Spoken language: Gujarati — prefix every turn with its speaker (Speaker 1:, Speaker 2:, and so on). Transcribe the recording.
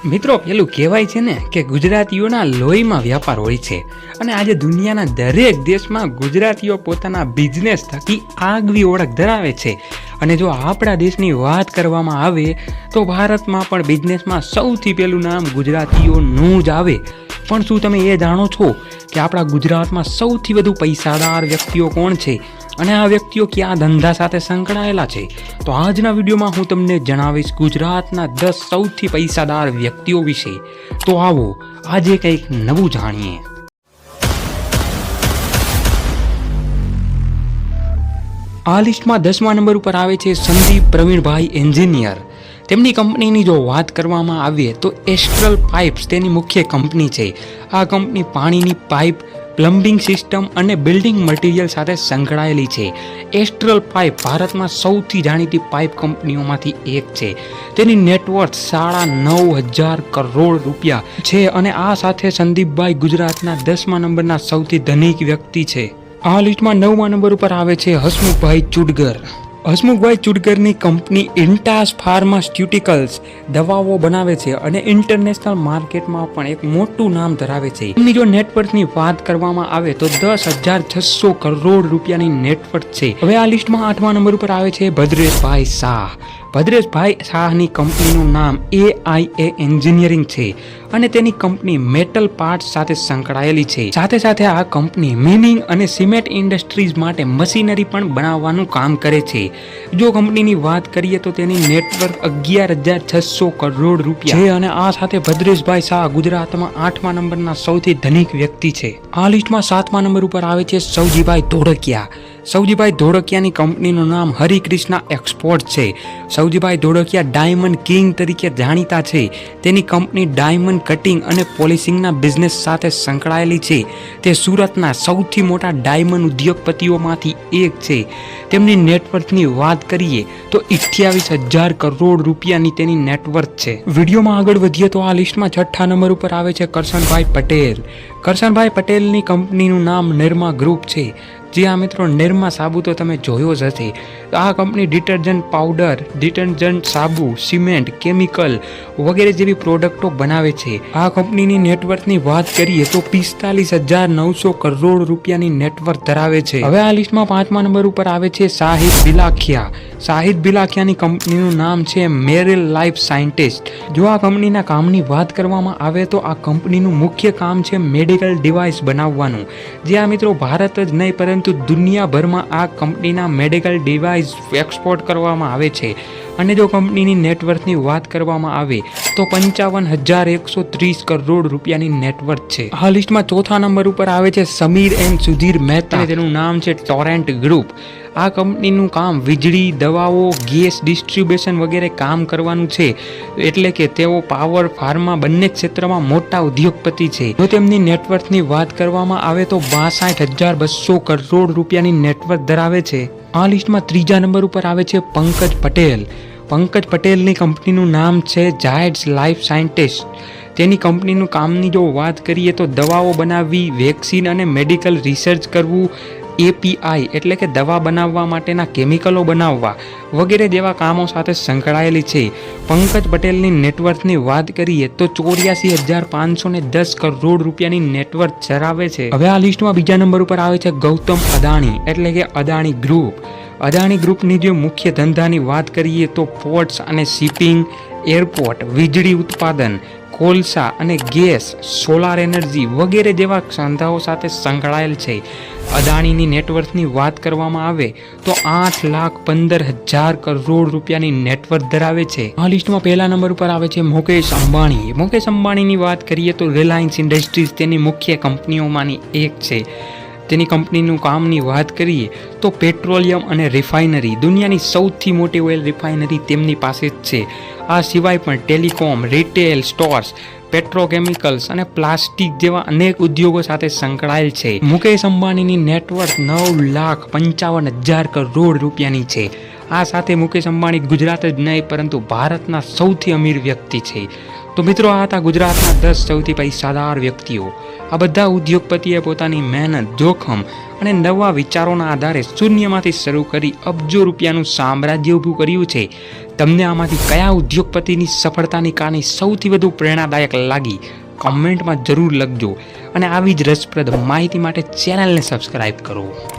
Speaker 1: મિત્રો પેલું કહેવાય છે ને કે ગુજરાતીઓના લોહીમાં વ્યાપાર હોય છે અને આજે દુનિયાના દરેક દેશમાં ગુજરાતીઓ પોતાના બિઝનેસ થકી આગવી ઓળખ ધરાવે છે અને જો આપણા દેશની વાત કરવામાં આવે તો ભારતમાં પણ બિઝનેસમાં સૌથી પહેલું નામ ગુજરાતીઓનું જ આવે. પણ શું તમે એ જાણો છો કે આપણા ગુજરાતમાં સૌથી વધુ પૈસાદાર વ્યક્તિઓ કોણ છે અને આ વ્યક્તિઓ કયા ધંધા સાથે સંકળાયેલા છે? તો આજના વિડીયોમાં હું તમને જણાવીશ ગુજરાતના 10 સૌથી પૈસાદાર વ્યક્તિઓ વિશે. તો આવો આજે કંઈક નવું જાણીએ. આ લિસ્ટમાં 10મા નંબર ઉપર આવે છે સંદીપ પ્રવીણભાઈ એન્જિનિયર. તેમની કંપનીની જો વાત કરવામાં આવે તો એસ્ટ્રલ પાઇપ્સ તેની મુખ્ય કંપની છે. આ કંપની પાણીની પાઇપ, પ્લમ્બિંગ સિસ્ટમ અને બિલ્ડિંગ મટીરિયલ સાથે સંકળાયેલી છે. એસ્ટ્રલ પાઇપ ભારતમાં સૌથી જાણીતી પાઇપ કંપનીઓમાંથી એક છે. તેની નેટવર્થ 9,500 કરોડ રૂપિયા છે અને આ સાથે સંદીપભાઈ ગુજરાતના 10મા નંબરના સૌથી ધનિક વ્યક્તિ છે. આ લિસ્ટમાં 9મા નંબર ઉપર આવે છે હસમુખભાઈ ચુડગર. હસમુખભાઈ ચુડગરની કંપની ઇન્ટાસ ફાર્માસ્યુટિકલ્સ દવાઓ બનાવે છે અને ઇન્ટરનેશનલ માર્કેટમાં પણ એક મોટું નામ ધરાવે છે. એમની જો નેટવર્થની વાત કરવામાં આવે તો 10,600 કરોડ રૂપિયાની નેટવર્થ છે. હવે આ લિસ્ટમાં 8મા નંબર ઉપર આવે છે ભદ્રેશભાઈ શાહ. ભદ્રેશભાઈ શાહની કંપનીનું નામ AIA એન્જિનિયરિંગ છે અને તેની કંપની મેટલ પાર્ટ્સ સાથે સંકળાયેલી છે. સાથે સાથે આ કંપની મિનિંગ અને સિમેન્ટ ઇન્ડસ્ટ્રીઝ માટે મશીનરી પણ બનાવવાનું કામ કરે છે. જો કંપનીની વાત કરીએ તો તેની નેટવર્ક 11,600 કરોડ રૂપિયા છે અને આ સાથે ભદ્રેશભાઈ શાહ ગુજરાતમાં 8મા નંબરના સૌથી ધનિક વ્યક્તિ છે. આ લિસ્ટમાં 7મા નંબર ઉપર આવે છે સૌજીભાઈ ધોળકિયા. સૌજીભાઈ ધોળકિયાની કંપનીનું નામ હરિકૃષ્ણા એક્સપોર્ટ છે. સૌજીભાઈ ધોળકિયા ડાયમંડ કિંગ તરીકે જાણીતા છે. તેની કંપની ડાયમંડ કટિંગ અને પોલિશિંગના બિઝનેસ સાથે સંકળાયેલી છે. તે સુરતના સૌથી મોટા ડાયમંડ ઉદ્યોગપતિઓમાંથી એક છે. તેમની નેટવર્થની વાત કરીએ તો 28,000 કરોડ રૂપિયાની તેની નેટવર્થ છે. વિડીયોમાં આગળ વધીએ તો આ લિસ્ટમાં 6થા નંબર ઉપર આવે છે કરશનભાઈ પટેલ. કરશનભાઈ પટેલની કંપનીનું નામ નિરમા ગ્રુપ છે. જી હા મિત્રો, નિરમા સાબુ તો તમે જોયો જ હશે. આ કંપની ડિટર્જન્ટ પાવડર, ડિટર્જન્ટ સાબુ, સિમેન્ટ, કેમિકલ વગેરે જેવી પ્રોડક્ટો બનાવે છે. આ કંપનીની નેટવર્થની વાત કરીએ તો 45,900 કરોડ રૂપિયાની નેટવર્થ ધરાવે છે. હવે આ લિસ્ટમાં 5મા નંબર ઉપર આવે છે શાહિદ બિલાખિયા. શાહિદ બિલાખિયાની કંપનીનું નામ છે મેરિલ લાઈફ સાયન્ટિસ્ટ. જો આ કંપનીના કામની વાત કરવામાં આવે તો આ કંપનીનું મુખ્ય કામ છે મેડિકલ ડિવાઇસ બનાવવાનું. જે આ મિત્રો ભારત જ નહીં પરંતુ દુનિયાભરમાં આ કંપનીના મેડિકલ ડિવાઇસ એક્સપોર્ટ કરવામાં આવે છે. અને જો કંપનીની નેટવર્થની વાત કરવામાં આવે તો 55,130 કરોડ રૂપિયાની નેટવર્થ છે. આ લિસ્ટમાં 4થા નંબર ઉપર આવે છે સમીર એન્ડ સુધીર મહેતા. તેનું નામ છે ટોરેન્ટ ગ્રુપ. આ કંપનીનું કામ વીજળી, દવાઓ, ગેસ ડિસ્ટ્રીબ્યુશન વગેરે કામ કરવાનું છે. એટલે કે તેઓ પાવર, ફાર્મા બંને ક્ષેત્રમાં મોટા ઉદ્યોગપતિ છે. જો તેમની નેટવર્થની વાત કરવામાં આવે તો 62,200 કરોડ રૂપિયાની નેટવર્થ ધરાવે છે. આ લિસ્ટમાં 3જા નંબર ઉપર આવે છે પંકજ પટેલ. પંકજ પટેલની કંપનીનું નામ છે ઝાયડ્સ લાઈફ સાયન્ટિસ્ટ. તેની કંપનીનું કામની જો વાત કરીએ તો દવાઓ બનાવવી, વેક્સિન અને મેડિકલ રિસર્ચ કરવું, API એટલે કે દવા બનાવવા માટેના કેમિકલો બનાવવા વગેરે જેવા કામો સાથે સંકળાયેલી છે. પંકજ પટેલની નેટવર્થની વાત કરીએ તો 84,510 કરોડ રૂપિયાની નેટવર્થ ધરાવે છે. હવે આ લિસ્ટમાં 2જા નંબર ઉપર આવે છે ગૌતમ અદાણી એટલે કે અદાણી ગ્રુપ. અદાણી ગ્રુપની જે મુખ્ય ધંધાની વાત કરીએ તો પોર્ટ્સ અને શિપિંગ, એરપોર્ટ, વીજળી ઉત્પાદન, કોલસા અને ગેસ, સોલાર એનર્જી વગેરે જેવા ધંધાઓ સાથે સંકળાયેલ છે. અદાણીની નેટવર્થની વાત કરવામાં આવે તો 8,15,000 કરોડ રૂપિયાની નેટવર્થ ધરાવે છે. આ લિસ્ટમાં પહેલા નંબર ઉપર આવે છે મુકેશ અંબાણી. મુકેશ અંબાણીની વાત કરીએ તો રિલાયન્સ ઇન્ડસ્ટ્રીઝ તેની મુખ્ય કંપનીઓમાંની એક છે. તેની કંપનીનું કામની વાત કરીએ તો પેટ્રોલિયમ અને રિફાઇનરી, દુનિયાની સૌથી મોટી ઓઇલ રિફાઇનરી તેમની પાસે જ છે. આ સિવાય પણ ટેલિકોમ, રિટેલ, સ્ટોર્સ, પેટ્રોકેમિકલ્સ અને પ્લાસ્ટિક જેવા અનેક ઉદ્યોગો સાથે સંકળાયેલ છે. મુકેશ અંબાણીની નેટવર્થ 9,55,000 કરોડ રૂપિયાની છે. આ સાથે મુકેશ અંબાણી ગુજરાત જ નહીં પરંતુ ભારતના સૌથી અમીર વ્યક્તિ છે. તો મિત્રો, આ હતા ગુજરાતના 10 સૌથી પૈસાદાર વ્યક્તિઓ. આ બધા ઉદ્યોગપતિએ પોતાની મહેનત, જોખમ અને નવા વિચારોના આધારે શૂન્યમાંથી શરૂ કરી અબજો રૂપિયાનું સામ્રાજ્ય ઊભું કર્યું છે. તમને આમાંથી કયા ઉદ્યોગપતિની સફળતાની કહાની સૌથી વધુ પ્રેરણાદાયક લાગી? કમેન્ટમાં જરૂર લખજો અને આવી જ રસપ્રદ માહિતી માટે ચેનલને સબસ્ક્રાઇબ કરો.